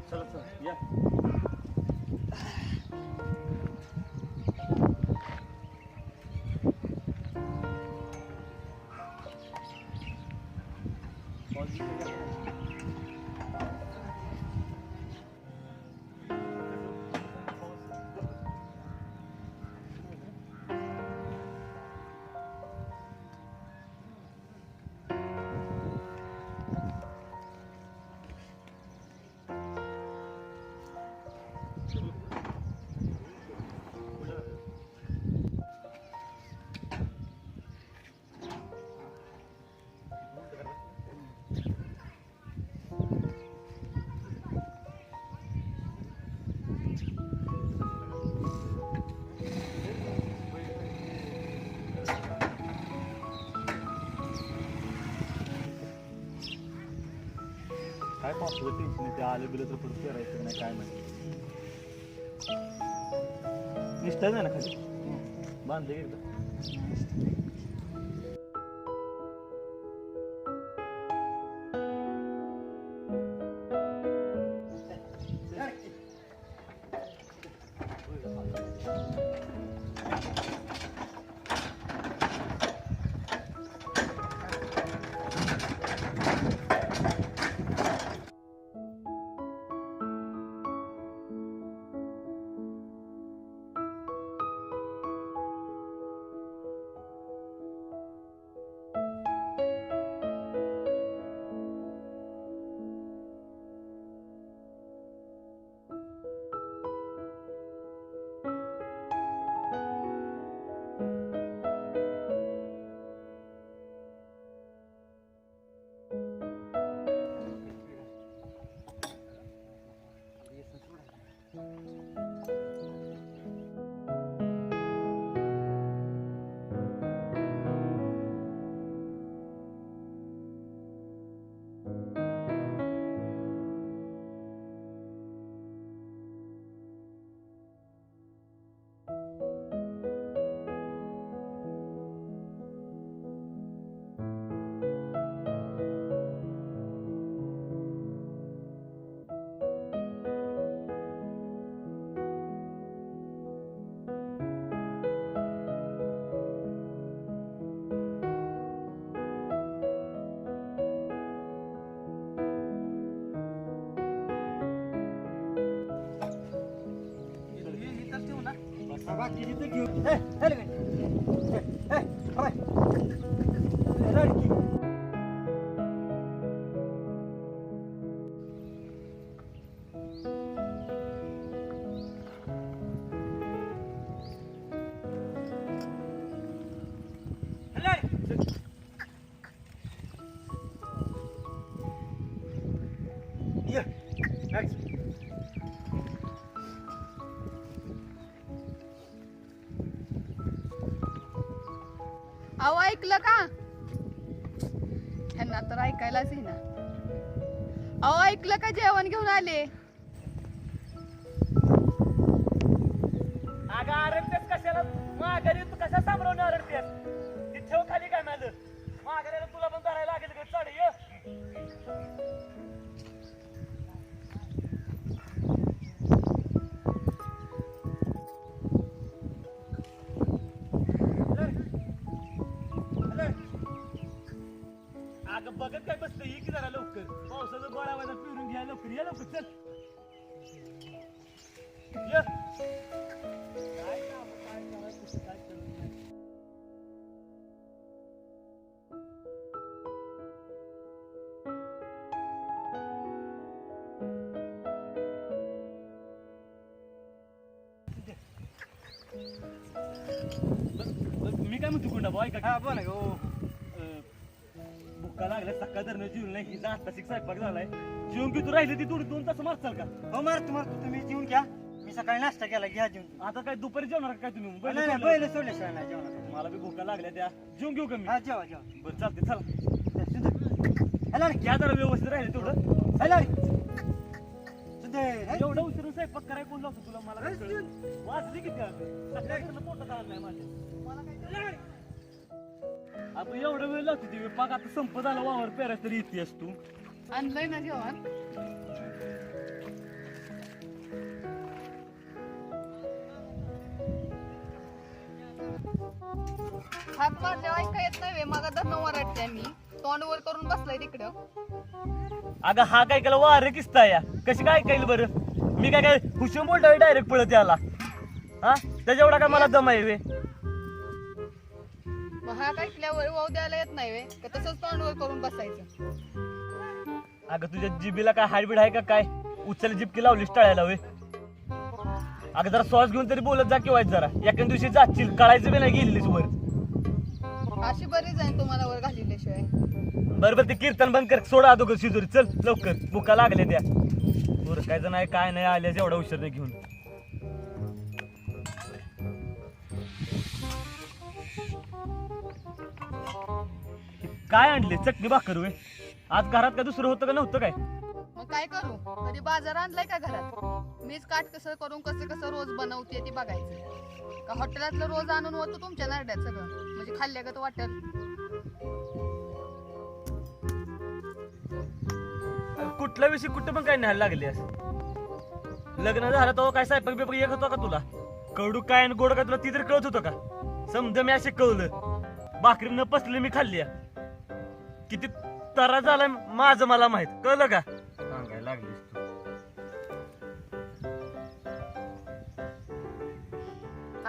चला चला या. काय पावसाचं टेन्शन आहे, ते आलं बिलं तर पुढे फिरायचं नाही काय माहिती. निष्ठा नाही ना खाली बांधले एकदा. बाकी तिथे घेऊन अहो ऐकलं का? ह्यांना तर ऐकायलाच येईना. अहो ऐकलं का? जेवण घेऊन आले. अगं आरडतेस कशाला? माघारी तू कशा सांभाळून आरडतेस? ती ठेव खाली काय माझं माघारीला तुला पण करायला लागेल का? चढ ये. अगं बघत काय बसलं? ये की जरा लवकर. पावसाचं बळा वाजत पिरून घ्या लवकर. ये लवकर चल ये. काय काम काय करायचं काय कळत नाही. मी काय म्हणतो गुंडा भाऊ ऐका. बोला हो. भुक्का लागल्या सकाळ धरणं जीवन नाही. हिचा आत्ता स्वयंपाक झालाय. जेवून की तू राहिले ती थोडी 2 तास मारचाल का? हो मारतो तुम्ही जेवून घ्या. मी सकाळी नाश्ता केला घ्या जेवून. आता काय दुपारी जेवणार का काय तुम्ही? बैल सोडल्याशिवाय नाही जेवणार. मला बी भुक्का लागल्या त्या. जेवून घेऊ का मी? हा जेवा बरं चालते चला. हॅलो घ्या जरा व्यवस्थित राहिले तेवढं. हॅलो एवढं उशिरून स्वयंपाक करायला कोण लावतो तुला? मला काय कळलं? वाजली किती आता? सकाळी पोटात आलं नाही माझ्या. मला काय आता एवढा वेळ लागतो ते पाक आता संपत आला वावर पेरा तरी इतिहास तू आणलंय ना जेवण. हात मारल्यावर ऐका येत नाही वे मग धरणं वरटते मी तोंड वर करून बसलाय तिकडं. अगं हा काय केला वार किस्ता या कशी काय ऐकायला बरं मी काय हुशून बोलतोय डायरेक्ट पळत याला हा त्याच्या एवढा काय मला दम आहे वे मग हा ऐकल्यावर वाव द्यायला येत नाही वे का तसंच तोंड वर करून बसायचं. अगं तुझ्या जिबीला काय हाडबीड आहे का काय उचल जिबकी लावलीस टाळायला वे अगं जरा श्वास घेऊन तरी बोलत जा किंवा जरा एका दिवशी जाशील कळायचं बी नाही गेलीस वर अशी बरीच आहे तुम्हाला वर घालल्याशिवाय. बरोबर ते कीर्तन बंद कर सोडा अगोदर शिजोरी चल लवकर बुका लागले त्या उरकायचं नाही काय नाही आल्यास एवढा उशीर नाही घेऊन. काय आणले चटणी भाकर वे आज घरात काय दुसरं होतं का नव्हतं काय मग काय करू कधी बाजार आणलाय का घरात मीच काट कसं करून कसं रोज बनवते ती बघायचं का हॉटेलातलं रोज आणून होतं तुमच्या नारड्यात सगळं म्हणजे खाल्ल्यागत वाटत. कुठल्या विषयी कुठं पण काय न्यायला लागले लग्न झालं तेव्हा काय स्वयंपाक बिपाक येत होता का तुला कडू काय आणि गोड काय तुला ती तरी कळत होतं का समजा मी असे कळलं भाकरी न पसली मी खाल्ली किती तरा झालाय माझं मला माहित कळलं का सांगायला लागलीस तू.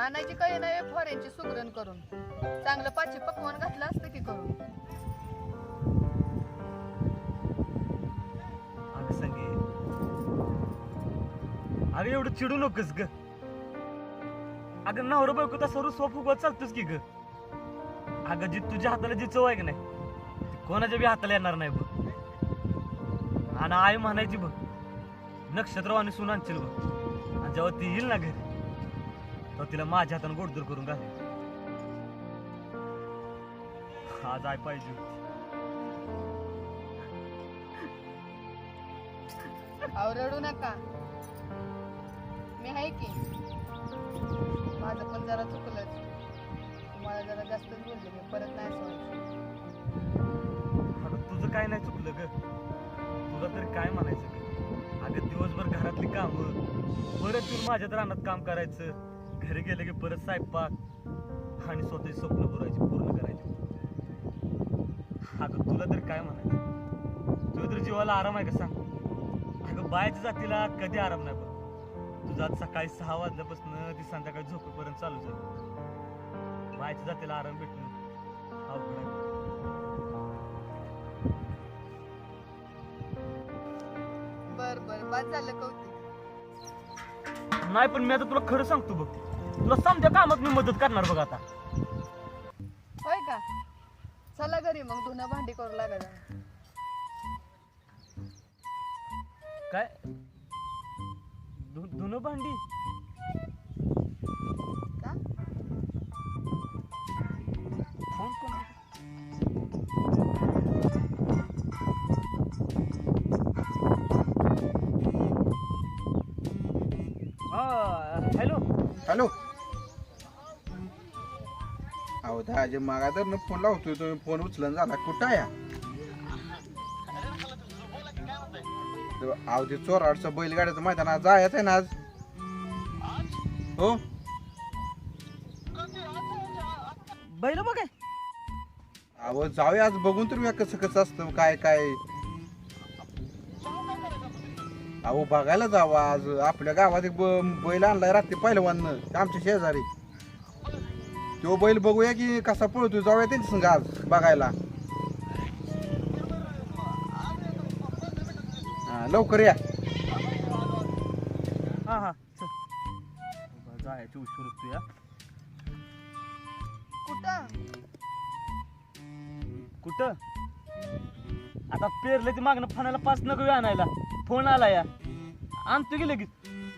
आणायची काही नाही फॉरेनची सुगरण करून चांगलं पाची पकवान घातलं असतं की करून. अगं संगे अगं एवढं चिडू नकोस ग अगं नवरा बायको तसा रुसवा फुगवत चालतोस की ग अगं जी तुझ्या हाताला जी चव आहे की नाही ती कोणाच्या बी हाताला येणार नाही बघ आणि आई म्हणायची बघ नक्षत्रवाणी सून आणशील बघ आणि जेव्हा ती येईल ना घरी तेव्हा तिला माझ्या हाताने गोडधर करून घाल आज आई पाहिजे होती. अहो रडू नका मी आहे की माझं पण जरा चुकलं तुम्हाला जरा जास्तच बोलले मी परत नाही असं. अगं तुझं काय नाही चुकलं ग तुला तरी काय म्हणायचं ग अगं दिवसभर घरातली कामं परत येऊन माझ्यात रानात काम करायचं घरी गेलं की परत स्वयंपाक आणि स्वतःची स्वप्न पूर्ण करायची अगं तुला तरी काय म्हणायचं तुझ्या तरी जीवाला आराम आहे का सांग अगं बायाच्या जातीला कधी आराम नाही बघ तुझा आज सकाळी 6 वाजल्यापासून ती संध्याकाळी झोपेपर्यंत चालू झाली बायाच्या जातीला आराम भेटणं अवघड आहे. बर बर बाद झालं कौतुक. नाही पण मी आता तुला खरं सांगतो बघ तुला समजा कामात मी मदत करणार बघ आता. होय का चला घरी मग धुणं भांडी करू लागायला. काय धुणं भांडी का फोन कोण हॅलो हॅलो अहो दहाजे मागा तर फोन लावतोय तुम्ही फोन उचलन झाला कुठं आहे अहो ते चोराडचं बैलगाड्याचं मैदान आज जायचं आहे ना आज हो बैल बघ अहो जाऊया आज बघून तर कसं कसं असतं काय काय अहो बघायला जावं आज आपल्या गावात एक बैल आणलाय रात्री पहिलवाननं आमच्या शेजारी तो बैल बघूया की कसा पळतोय जाऊया त्यांच्या संग आज बघायला हा लवकर या हा हा जायची उशीर होतो या कुठं आता पेरलं ती मागणं फणाला 5 नको आणायला फोन आला या आणतो की लगेच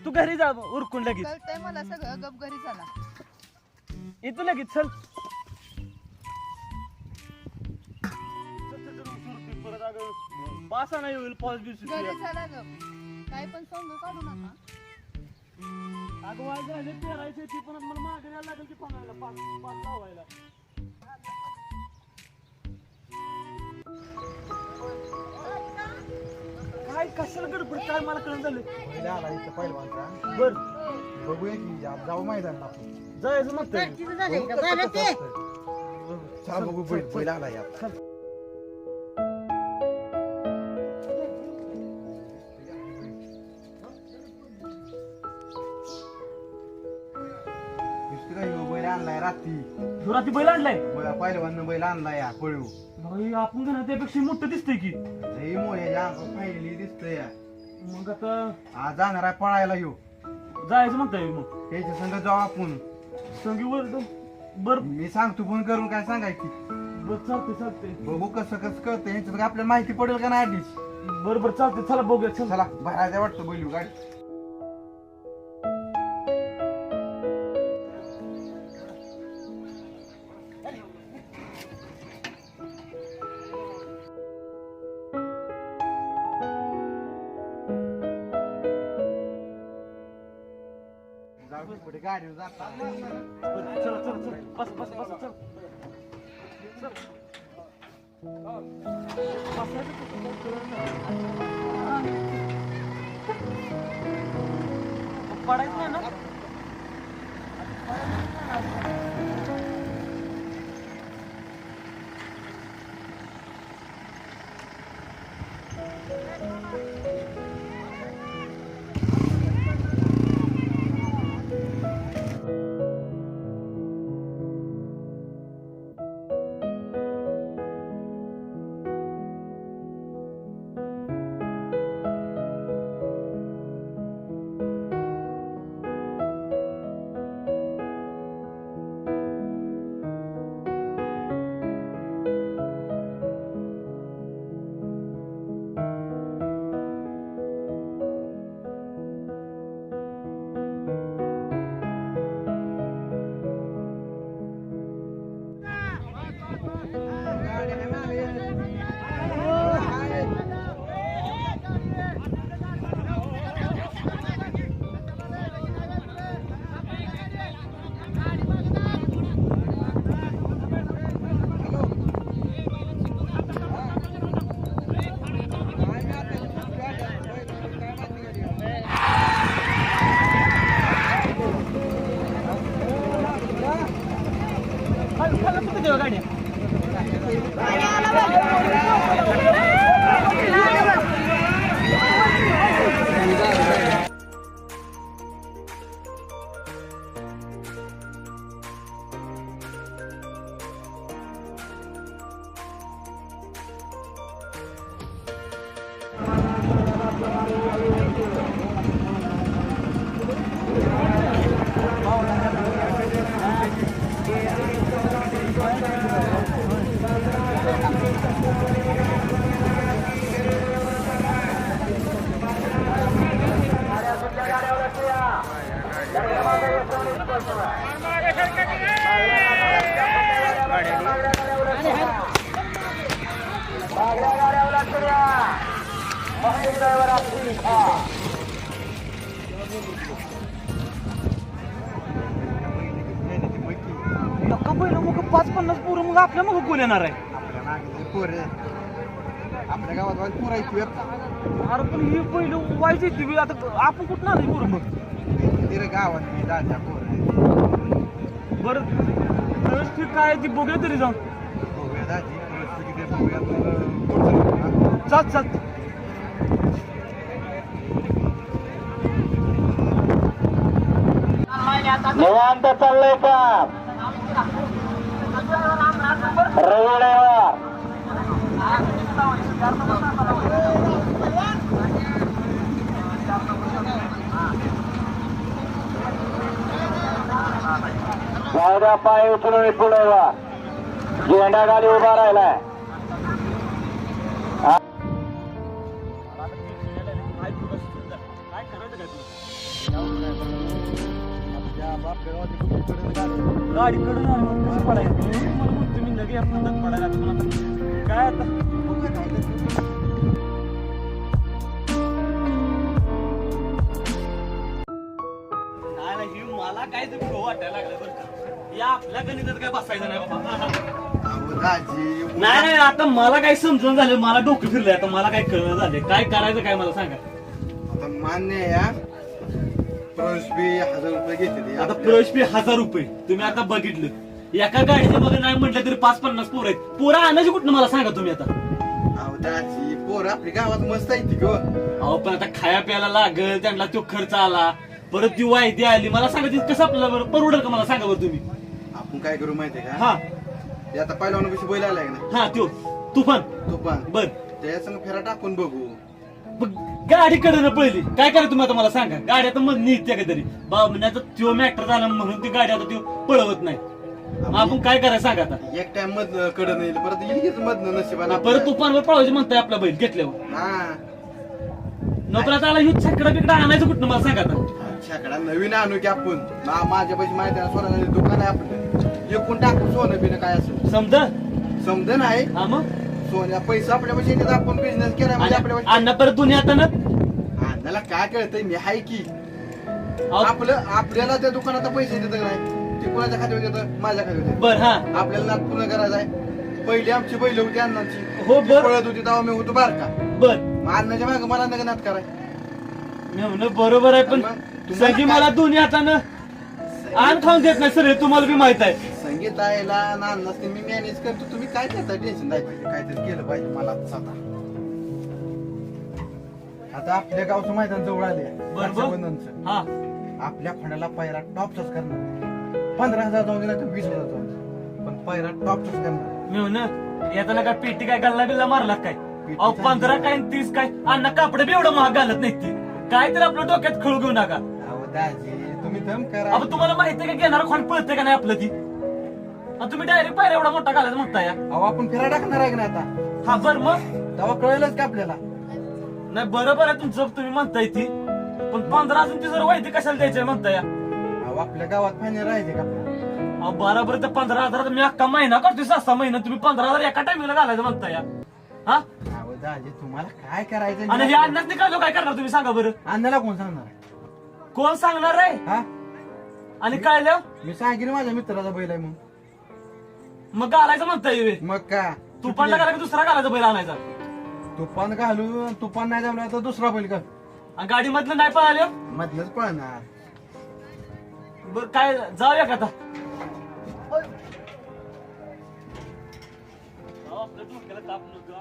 तू घरी जा उरकून लगेच कळतंय मला सगळं गप घरी झाला येतो लगेच चल पासा नाही होईल पाऊस बिस घरी झाला गप काय पण सांगू काढू नका अगं वाय झाले पेरायचे ती पण मला मागे यायला लागेल की फणाला 5 लावायला कशाला गडबड काय मला कळून झालं. बैल आला इथं पहिलवानचा. बर बघूया की आज जाऊ मैदानाला आपण. जायचं म्हणतोय. बघू कसं असतं. चला बघू बैल आला या. बैल आणलाय रात्री. जोराती बैल आणलाय. पहिलवान बैल आणलाय या पळू. नाही आपण का नाही त्यापेक्षा मोठं दिसतंय की. लई मोठ्या अंगावर पाहिलेली दिसतंय या. मग आता आज जाणार आहे पळायला येऊ. जायचं म्हणताय मग त्याच्या संग जाऊ आपण. संगीवर बर मी सांगतो फोन करून काय सांगायची. बर चालते चालते. बघू कसं कसं कळतं यांच्यात आपल्याला माहिती पडेल का नाही आधीच. बर बर चालते चला बघूया चल. चला भरायचं वाटतं बैल गाडी. पुढे गाडी जाता. चला चला चला बस बस बस चल चल. पडायचं नाही ना. गाडी पहिलं मग 50-50 पोरं मग आपल्या मग कोण येणार आहे. आपल्या मागे पोरे आपल्या गावात वाईट पुरायची. अरे पण ही पहिलं वाईट येते आता आपण कुठं आलं पोरं मग. रे गावात मी दादा पोर बरं ठीक काय ती बघूया तरी जाऊन. बघूया दाजी परिस्थिती ते बघूया मग पुढचं. चाल चाल. निवांत चाललंय का रविवार चौदा पाय उचलून पुढे वा झेंडा गाडी उभा राहिलाय. गाडी कडून कशी पडायची मला म्हणतो मी लगे आपण पडायला काय आता. मला काय तरी वाटायला लागलं बरं का. या आपल्या गणितात काय बसायचं नाही बाबा. दाजी नाही नाही आता मला काय समजून झालं, मला डोकं फिरलंय, आता मला काय कळलं झालंय, काय करायचं काय मला सांगा. आता मान्य आहे हा. प्रवेश बी 1000 रुपये घेतले आता प्रवेश फी 1000 रुपये. तुम्ही आता बघितलं, एका गाडीच्या मध्ये नाही म्हटलं तरी 5-50 पोरं आहेत. पोरं आणायची कुठं मला सांगा तुम्ही आता. अहो दाजी पोर आपली गावात मस्त आहे ती गो. अहो पण आता खाया प्यायला लागल, त्यांना तो खर्च आला, परत ती वायदी आली, मला सांगा ती कसं आपल्याला बरं परवडेल का मला सांगा बरं तुम्ही. आपण काय करू माहितीये का? हा ते आता पहिलवानापाशी बैल आलाय ना हा त्यो तुफान. तो पण बर त्या संग फेरा टाकून बघू. गाडी कडे ना पहिली काय करा तुम्ही आता मला सांगा. गाडी आता मध निघते का तरी बाबण्याचा त्यो मॅटर झाला म्हणून ती गाडी आता त्यो पळवत नाही. मग आपण काय करायचं सांगा आता. एक टाइम मधनं कडं नाही परत येईल मधनं नशिबाने परत तुफानवर पळवायची म्हणताय आपला बैल घेतल्यावर. हा नोकरात आला ही छकडा बिकडा आणायचं कुठं मला सांगा आता. छकडा नवीन आणू की आपण माझ्या पैसे माहिती आहे सोनं दुकान आहे आपलं एकूण टाकू सोनं बिनं काय असेल समज समज नाही हा मग सोन्या पैसा आपल्या पैसे येतात आपण बिझनेस केला म्हणजे आपल्या पैसे अण्णा परत दुनिया आता ना त्याला काय कळतंय मी हाय की अहो, आपल्याला त्या दुकानात पैसे देत नाही ते कोणाच्या खात्यावर देतं माझ्या खात्यावर देतं. बर हा आपल्याला नात पूर्ण करायचं आहे. पहिली आमची बैल होती अण्णांची हो, ती बर. पळत होती तेव्हा मी होतो बारका बर मग अण्णाच्या मागे मला नका नात कराय मी म्हणलं बरोबर आहे पण मग तुम्हाला सगळी काय- मला दोन्ही हातानं आण खाऊन देत नाही सर, तुम्हाला बी माहित आहे. संगीत आयला नाना मी मॅनेज करतो तुम्ही काय करता टेन्शन नाही पाहिजे काहीतरी केलं पाहिजे मला आता आपल्या गावचं मैदान जवळ आले रक्षाबंधनचं. हा आपल्या फंडाला पायरा टॉपचाच करणार 15,000 जाऊन गेला तर 20,000 जाऊन पण पायरा टॉपचाच करणार. मी म्हणलं येताना काय पेटी काय गल्ला बिल्ला मारला काय. अहो 15 काय 30 काय अण्णा कापड बी एवढं महाग घालत नाही ती काय तर आपल्या डोक्यात खळू घेऊ नका. अहो दाजी तुम्ही दम करा. अहो तुम्हाला माहिती आहे का घेणार खोंड पळते का नाही आपलं ती. आणि तुम्ही डायरेक्ट पायऱ्या एवढा मोठा घालायचं म्हणता या. अहो आपण फिरा टाकणार आहे ना आता हा बर मग तेव्हा कळेलच का आपल्याला. नाही बरोबर आहे तुमचं तुम्ही म्हणताय ती पण 15 अजून ती जर वाहिती कशाला द्यायची म्हणता या. अहो आपल्या गावात फायनल राहायचे का आपल्याला. अहो बरोबर तर 15,000 मी अख्खा महिना करतोय 6 महिना तुम्ही 15,000 एका टाइमिंगला घालायचं म्हणता या. हा अहो दाजी तुम्हाला काय करायचं आणि हे अण्णाच निघालो काय करणार तुम्ही सांगा बरं. अण्णाला कोण सांगणार कोण सांगणार आहे हा आणि कळलं मी सांगेन माझ्या मित्राचा बैल आहे मग घालायचं म्हणता येईल. मग का तुपानला घाला की दुसरा घालायचा बैल आणायचा तुफान घालू तुफान नाही जमला तर दुसरा बैल घाल आणि गाडी मधलं नाही पळालं मधलंच पळणार. बर काय जाऊया का आता. आपल्या डोक्याला ताप नको.